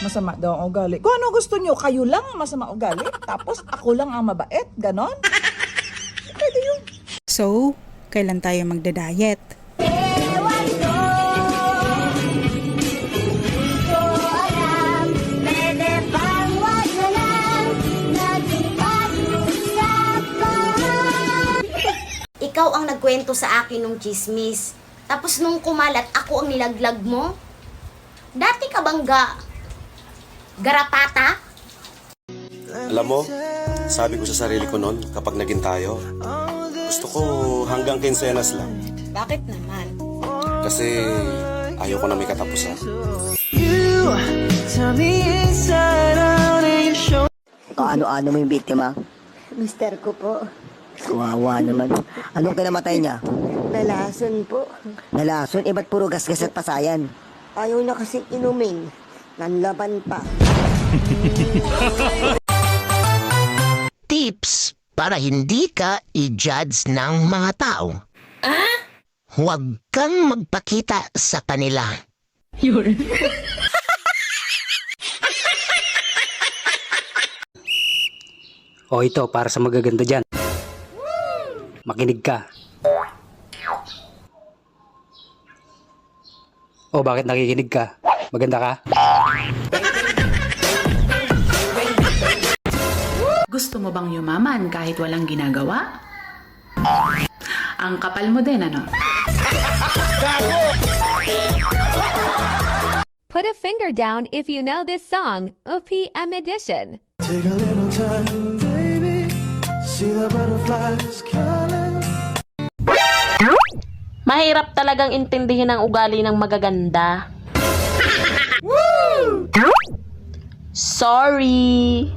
Masama daw ang ugali. Kung ano gusto nyo, kayo lang ang masama ugali, tapos ako lang ang mabait, ganon? Pwede yun. So, kailan tayo magda-diet? Ikaw ang nagkwento sa akin nung chismis. Tapos nung kumalat, ako ang nilaglag mo? Dati ka bang garapata? Alam mo, sabi ko sa sarili ko noon, kapag naging tayo, gusto ko hanggang kinsenas lang. Bakit naman? Kasi ayoko na may katapusan. Ano-ano mo yung biktima? Mister ko po, Kawawa naman. Anong kinamatay niya? nalason po. Nalason? Ba't puro gasgas at pasayan? Ayaw na kasi inumin. Nanlaban pa. Tips para hindi ka i-judge ng mga tao. Huwag kang magpakita sa kanila. O ito, para sa magaganda dyan. Makinig ka. O bakit nakikinig ka? Maganda ka? Gusto mo bang yumaman kahit walang ginagawa? Ang kapal mo din, ano? Put a finger down if you know this song, OPM Edition. Take a little time, baby. See the butterflies calling. Mahirap talagang intindihin ang ugali ng magaganda. Sorry.